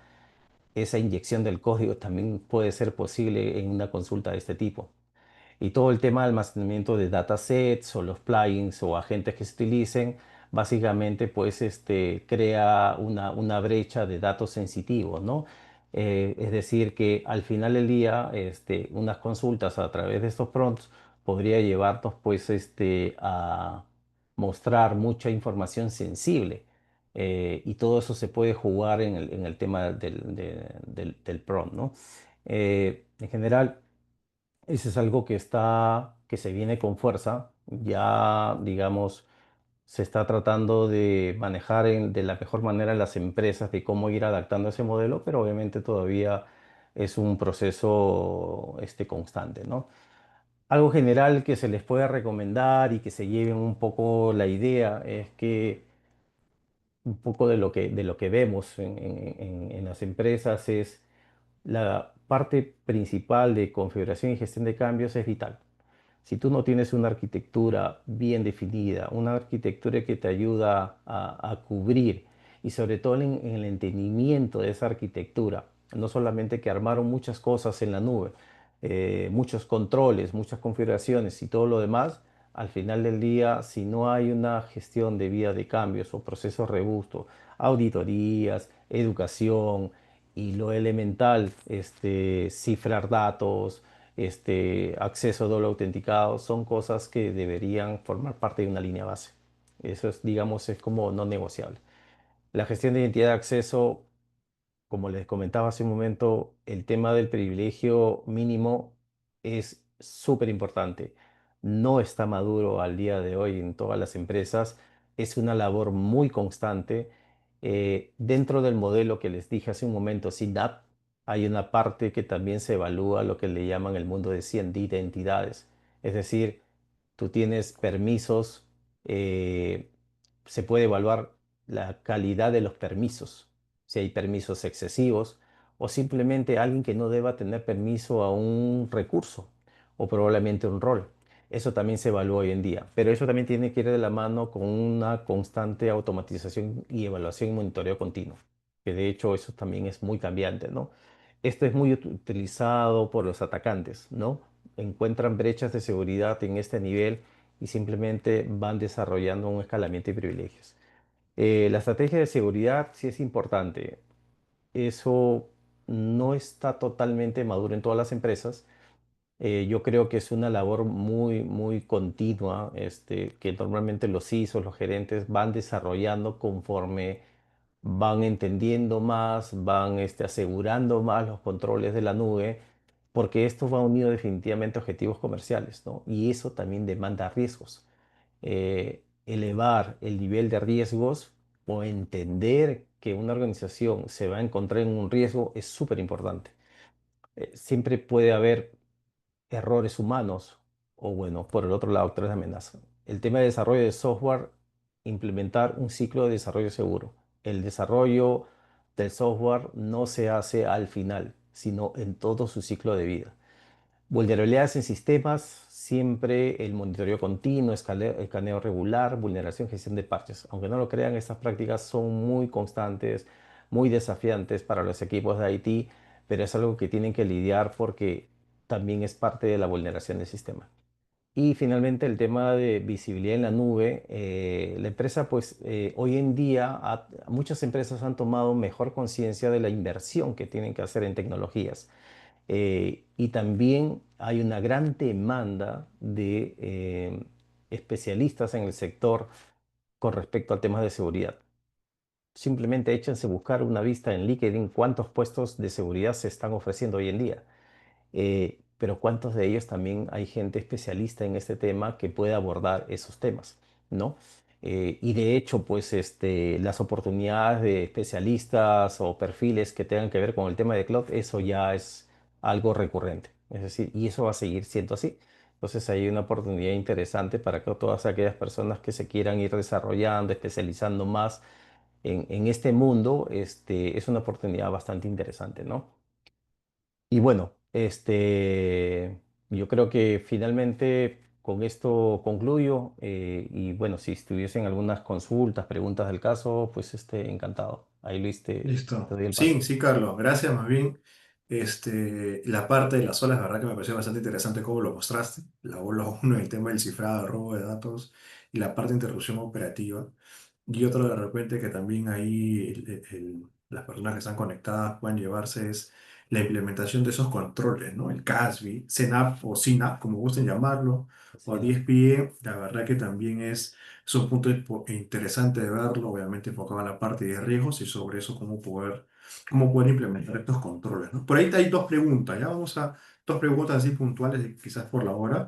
Esa inyección del código también puede ser posible en una consulta de este tipo. Y todo el tema de almacenamiento de datasets o los plugins o agentes que se utilicen, básicamente pues crea una brecha de datos sensitivos, ¿no? Es decir, que al final del día, unas consultas a través de estos prompts podría llevarnos pues a mostrar mucha información sensible. Y todo eso se puede jugar en el tema del prompt, ¿no? En general, eso es algo que se viene con fuerza. Ya, digamos, se está tratando de manejar de la mejor manera en las empresas de cómo ir adaptando ese modelo, pero obviamente todavía es un proceso constante, ¿no? Algo general que se les puede recomendar y que se lleven un poco la idea es que un poco de lo que vemos en las empresas es la parte principal de configuración y gestión de cambios es vital. Si tú no tienes una arquitectura bien definida, una arquitectura que te ayuda a cubrir y sobre todo en el entendimiento de esa arquitectura, no solamente que armaron muchas cosas en la nube, muchos controles, muchas configuraciones y todo lo demás, al final del día, si no hay una gestión debida de cambios o procesos robustos, auditorías, educación y lo elemental, cifrar datos, acceso doble autenticado, son cosas que deberían formar parte de una línea base. Eso es, digamos, es como no negociable. La gestión de identidad de acceso, como les comentaba hace un momento, el tema del privilegio mínimo es súper importante. No está maduro al día de hoy en todas las empresas. Es una labor muy constante. Dentro del modelo que les dije hace un momento, CINAP, hay una parte que también se evalúa lo que le llaman el mundo de 100 de identidades. Es decir, tú tienes permisos, eh, se puede evaluar la calidad de los permisos, si hay permisos excesivos o simplemente alguien que no deba tener permiso a un recurso o probablemente un rol. Eso también se evalúa hoy en día, pero eso también tiene que ir de la mano con una constante automatización y evaluación y monitoreo continuo, que de hecho eso también es muy cambiante, ¿no? Esto es muy utilizado por los atacantes, ¿no? Encuentran brechas de seguridad en este nivel y simplemente van desarrollando un escalamiento de privilegios. La estrategia de seguridad sí es importante. Eso no está totalmente maduro en todas las empresas. Yo creo que es una labor muy, muy continua, que normalmente los CISOs, los gerentes van desarrollando conforme van entendiendo más, van asegurando más los controles de la nube, porque esto va unido definitivamente a objetivos comerciales, ¿no? Y eso también demanda riesgos. Elevar el nivel de riesgos o entender que una organización se va a encontrar en un riesgo es súper importante. Siempre puede haber errores humanos o, bueno, por el otro lado, otras amenazas. El tema de desarrollo de software, implementar un ciclo de desarrollo seguro. El desarrollo del software no se hace al final, sino en todo su ciclo de vida. Vulnerabilidades en sistemas, siempre el monitoreo continuo, escaneo regular, vulneración, gestión de parches. Aunque no lo crean, estas prácticas son muy constantes, muy desafiantes para los equipos de IT, pero es algo que tienen que lidiar porque también es parte de la vulneración del sistema. Y finalmente el tema de visibilidad en la nube. La empresa, pues hoy en día, muchas empresas han tomado mejor conciencia de la inversión que tienen que hacer en tecnologías. Y también hay una gran demanda de especialistas en el sector con respecto a temas de seguridad. Simplemente échense a buscar una vista en LinkedIn cuántos puestos de seguridad se están ofreciendo hoy en día. Pero cuántos de ellos también hay gente especialista en este tema que puede abordar esos temas, ¿no? Y de hecho, pues las oportunidades de especialistas o perfiles que tengan que ver con el tema de cloud, eso ya es algo recurrente. Es decir, y eso va a seguir siendo así. Entonces hay una oportunidad interesante para que todas aquellas personas que se quieran ir desarrollando, especializando más, en este mundo, es una oportunidad bastante interesante, ¿no? Y bueno, yo creo que finalmente con esto concluyo. Y bueno, si estuviesen algunas consultas, preguntas del caso, pues encantado. Ahí Luis, te Listo. doy el Sí, paso. sí, Carlos, gracias más bien. La parte de las olas, la verdad que me pareció bastante interesante cómo lo mostraste. La ola uno, el tema del cifrado, robo de datos y la parte de interrupción operativa. Y otro de repente que también ahí las personas que están conectadas pueden llevarse es la implementación de esos controles, ¿no? El CASB, CNAP o CNAP, como gusten llamarlo, o Sí. 10PE, la verdad que también es un punto interesante de verlo, obviamente enfocado en la parte de riesgos y sobre eso cómo poder implementar estos controles, ¿no? Por ahí hay dos preguntas, ya vamos a dos preguntas así puntuales, quizás por la hora.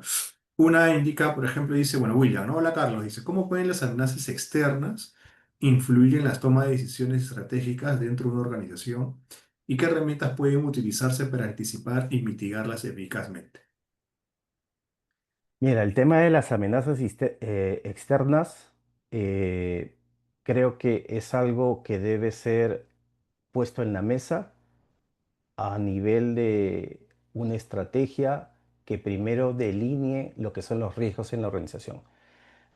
Una indica, por ejemplo, dice, bueno, William, ¿no? Hola Carlos, dice, ¿cómo pueden las amenazas externas influir en las tomas de decisiones estratégicas dentro de una organización? ¿Y qué herramientas pueden utilizarse para anticipar y mitigarlas eficazmente? Mira, el tema de las amenazas externas, eh, creo que es algo que debe ser puesto en la mesa a nivel de una estrategia que primero delinee lo que son los riesgos en la organización.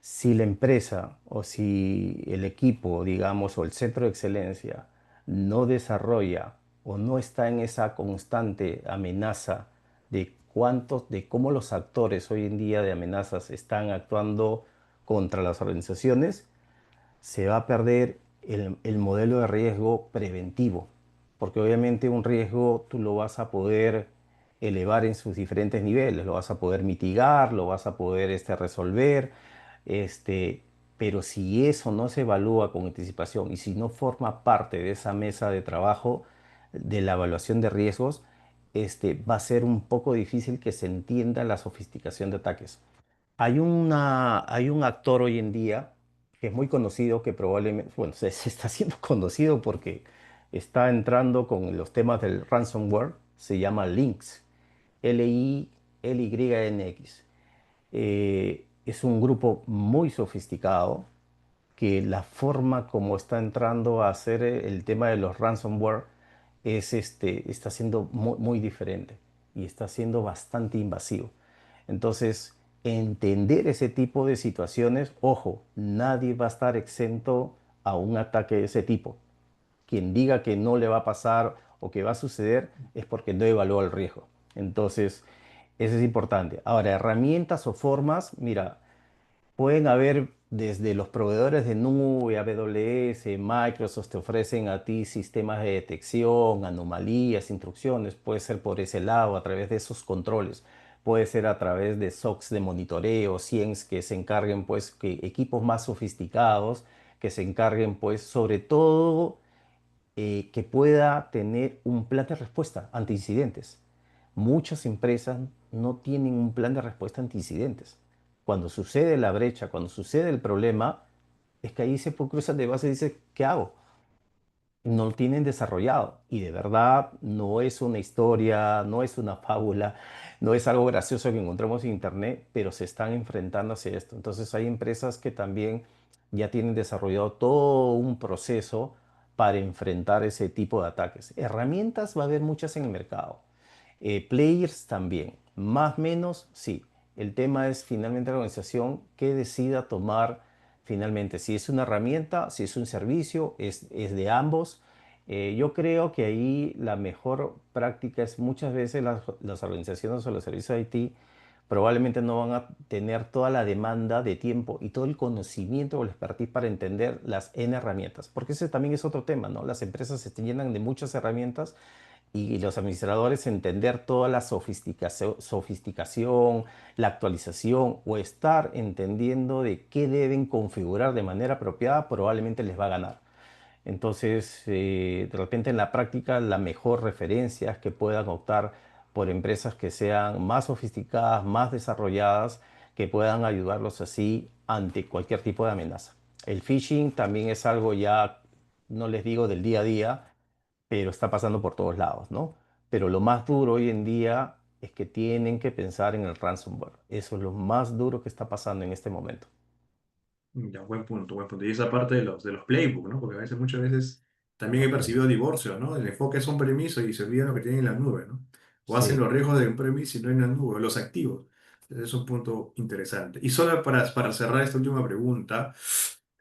Si la empresa o si el equipo, digamos, o el centro de excelencia no desarrolla o no está en esa constante amenaza de cómo los actores hoy en día de amenazas están actuando contra las organizaciones, se va a perder el modelo de riesgo preventivo, porque obviamente un riesgo tú lo vas a poder elevar en sus diferentes niveles, lo vas a poder mitigar, lo vas a poder resolver, este, pero si eso no se evalúa con anticipación y si no forma parte de esa mesa de trabajo de la evaluación de riesgos, va a ser un poco difícil que se entienda la sofisticación de ataques. Hay un actor hoy en día que es muy conocido, que probablemente, bueno, se está haciendo conocido porque está entrando con los temas del ransomware, se llama Lynx, Lynx. Es un grupo muy sofisticado que la forma como está entrando a hacer el tema de los ransomware está siendo muy, muy diferente y está siendo bastante invasivo. Entonces, entender ese tipo de situaciones, ojo, nadie va a estar exento a un ataque de ese tipo. Quien diga que no le va a pasar o que va a suceder es porque no evaluó el riesgo. Entonces, eso es importante. Ahora, herramientas o formas, mira, pueden haber desde los proveedores de nube, AWS, Microsoft te ofrecen a ti sistemas de detección, anomalías, instrucciones. Puede ser por ese lado, a través de esos controles. Puede ser a través de SOCs de monitoreo, CIEMs que se encarguen, pues, que equipos más sofisticados que se encarguen, pues, sobre todo que pueda tener un plan de respuesta ante incidentes. Muchas empresas no tienen un plan de respuesta ante incidentes. Cuando sucede la brecha, cuando sucede el problema, es que ahí se cruzan de base y dice, ¿qué hago? No lo tienen desarrollado. Y de verdad no es una historia, no es una fábula, no es algo gracioso que encontramos en internet, pero se están enfrentando hacia esto. Entonces hay empresas que también ya tienen desarrollado todo un proceso para enfrentar ese tipo de ataques. Herramientas va a haber muchas en el mercado. Players también, más o menos, sí. El tema es finalmente la organización que decida tomar finalmente si es una herramienta, si es un servicio, es de ambos. Yo creo que ahí la mejor práctica es muchas veces las organizaciones o los servicios de IT probablemente no van a tener toda la demanda de tiempo y todo el conocimiento o el expertise para entender las N herramientas, porque ese también es otro tema, ¿no? Las empresas se llenan de muchas herramientas y los administradores entender toda la sofisticación, la actualización o estar entendiendo de qué deben configurar de manera apropiada, probablemente les va a ganar. Entonces, de repente en la práctica, la mejor referencia es que puedan optar por empresas que sean más sofisticadas, más desarrolladas, que puedan ayudarlos así ante cualquier tipo de amenaza. El phishing también es algo ya, no les digo del día a día, pero está pasando por todos lados, ¿no? Pero lo más duro hoy en día es que tienen que pensar en el ransomware. Eso es lo más duro que está pasando en este momento. Ya, buen punto, buen punto. Y esa parte de los playbooks, ¿no? Porque a veces, muchas veces también he percibido divorcios, ¿no? El enfoque es un permiso y se olvidan lo que tienen en la nube, ¿no? O hacen Sí. los riesgos de un permiso y no en la nube, los activos. Ese es un punto interesante. Y solo para cerrar esta última pregunta,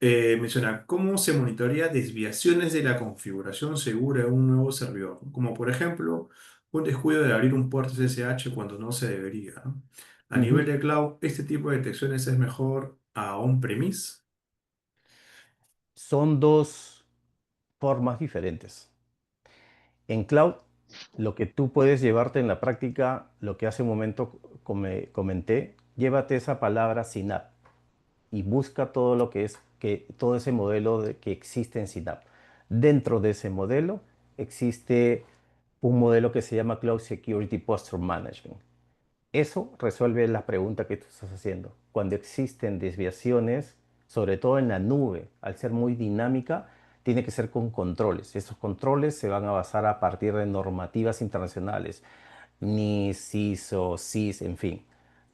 menciona, ¿cómo se monitorea desviaciones de la configuración segura de un nuevo servidor? Como por ejemplo, un descuido de abrir un puerto SSH cuando no se debería, ¿no? A nivel Ujú. de cloud, ¿este tipo de detecciones es mejor a on-premise? Son dos formas diferentes. En cloud, lo que tú puedes llevarte en la práctica, lo que hace un momento comenté, llévate esa palabra SYNAP y busca todo lo que es que todo ese modelo que existe en SYNAP. Dentro de ese modelo existe un modelo que se llama Cloud Security Posture Management. Eso resuelve la pregunta que tú estás haciendo. Cuando existen desviaciones, sobre todo en la nube, al ser muy dinámica, tiene que ser con controles. Esos controles se van a basar a partir de normativas internacionales, NIS, ISO, SIS, en fin.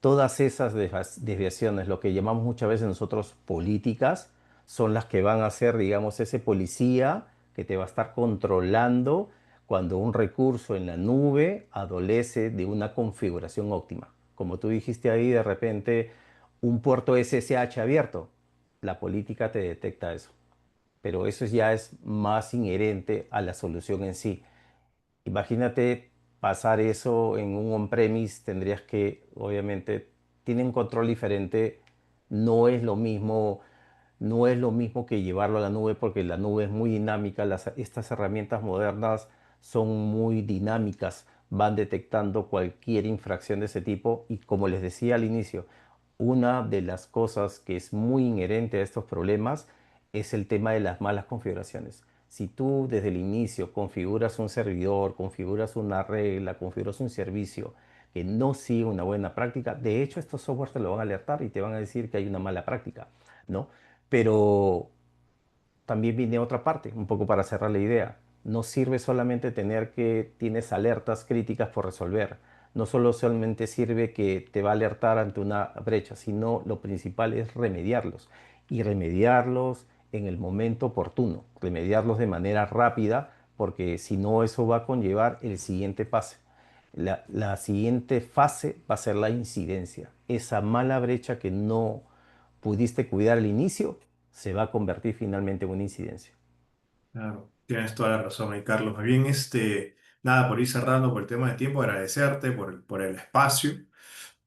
Todas esas desviaciones, lo que llamamos muchas veces nosotros políticas, son las que van a ser, digamos, ese policía que te va a estar controlando cuando un recurso en la nube adolece de una configuración óptima. Como tú dijiste ahí, de repente un puerto SSH abierto, la política te detecta eso, pero eso ya es más inherente a la solución en sí. Imagínate pasar eso en un on-premise, tendrías que, obviamente, tiene un control diferente, no es lo mismo, no es lo mismo que llevarlo a la nube porque la nube es muy dinámica, estas herramientas modernas son muy dinámicas, van detectando cualquier infracción de ese tipo y como les decía al inicio, una de las cosas que es muy inherente a estos problemas es el tema de las malas configuraciones. Si tú desde el inicio configuras un servidor, configuras una regla, configuras un servicio que no sigue una buena práctica, de hecho estos softwares te lo van a alertar y te van a decir que hay una mala práctica, ¿no? Pero también viene otra parte, un poco para cerrar la idea. No sirve solamente tener que tienes alertas críticas por resolver. No solo solamente sirve que te va a alertar ante una brecha, sino lo principal es remediarlos. Y remediarlos en el momento oportuno, remediarlos de manera rápida, porque si no eso va a conllevar el siguiente pase. La siguiente fase va a ser la incidencia. Esa mala brecha que no pudiste cuidar al inicio se va a convertir finalmente en una incidencia. Claro, tienes toda la razón ahí, Carlos. Más bien, nada, por ir cerrando por el tema de tiempo, agradecerte por el espacio.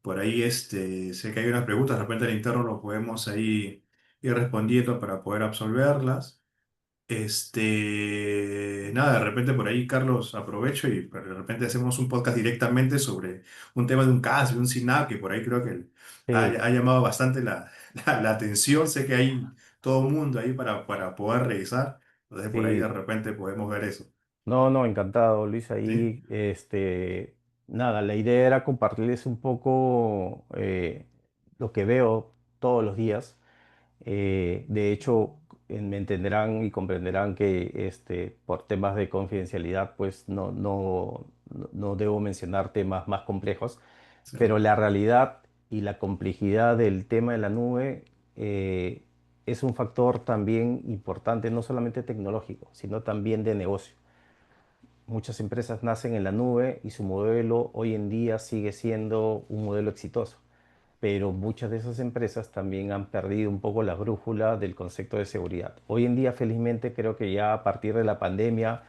Por ahí, sé que hay unas preguntas, de repente al interno lo podemos ahí ir respondiendo para poder absolverlas. Nada, de repente por ahí, Carlos, aprovecho y de repente hacemos un podcast directamente sobre un tema de un caso, de un SINAP, que por ahí creo que Sí, ha llamado bastante la atención. Sé que hay todo un mundo ahí para poder revisar. Entonces por ahí de sí. repente podemos ver eso. No, no, encantado, Luis. ¿Sí? Ahí, nada, la idea era compartirles un poco lo que veo todos los días. De hecho, me entenderán y comprenderán que por temas de confidencialidad, pues no debo mencionar temas más complejos. Sí. Pero la realidad y la complejidad del tema de la nube eh, es un factor también importante, no solamente tecnológico, sino también de negocio. Muchas empresas nacen en la nube y su modelo hoy en día sigue siendo un modelo exitoso, pero muchas de esas empresas también han perdido un poco la brújula del concepto de seguridad. Hoy en día, felizmente, creo que ya a partir de la pandemia,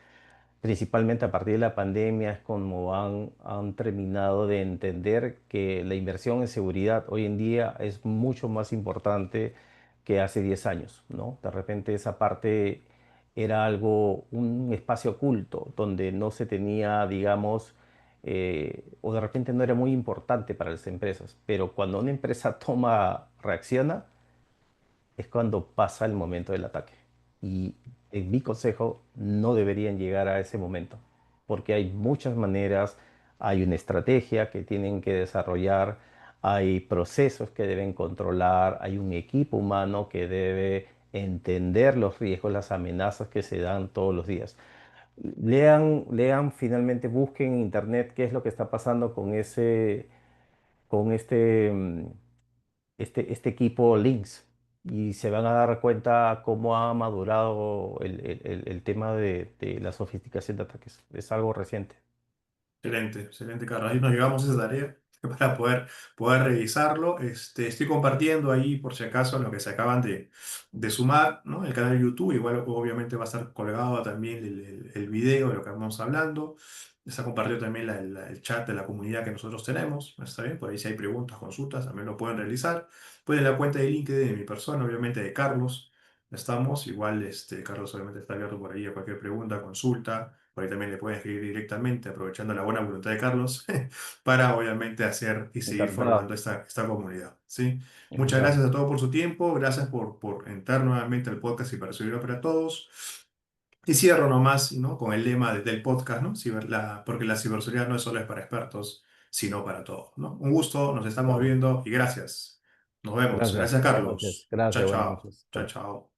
principalmente a partir de la pandemia, es como han terminado de entender que la inversión en seguridad hoy en día es mucho más importante que hace 10 años, ¿no? De repente esa parte era algo, un espacio oculto donde no se tenía, digamos, o de repente no era muy importante para las empresas, pero cuando una empresa reacciona, es cuando pasa el momento del ataque. Y en mi consejo no deberían llegar a ese momento, porque hay muchas maneras, hay una estrategia que tienen que desarrollar, hay procesos que deben controlar, hay un equipo humano que debe entender los riesgos, las amenazas que se dan todos los días. Lean, finalmente busquen en internet qué es lo que está pasando con con este equipo Lynx. y se van a dar cuenta cómo ha madurado el tema de la sofisticación de ataques. Es algo reciente. Excelente, excelente, Carlos. Ahí nos llevamos esa tarea para poder revisarlo. Estoy compartiendo ahí, por si acaso, lo que se acaban de sumar, ¿no? El canal de YouTube. Igual, obviamente, va a estar colgado también el video de lo que vamos hablando. Está compartido también el chat de la comunidad que nosotros tenemos. Está bien, por ahí si hay preguntas, consultas, también lo pueden realizar. Pueden la cuenta de LinkedIn de mi persona, obviamente de Carlos. Estamos, igual, Carlos obviamente está abierto por ahí a cualquier pregunta, consulta. Por ahí también le pueden escribir directamente, aprovechando la buena voluntad de Carlos, para obviamente hacer y seguir Encantado, formando esta comunidad. ¿Sí? Muchas encantado. gracias a todos por su tiempo, gracias por entrar nuevamente al podcast y para servirlo para todos. Y cierro nomás, ¿no? Con el lema del podcast, ¿no? Porque la ciberseguridad no es solo es para expertos, sino para todos, ¿no? Un gusto, nos estamos Claro. viendo y gracias. Nos vemos. Gracias. Gracias, Buenas noches. Carlos. Chao, Gracias. Buenas chao. noches. Chao, Chao. chao.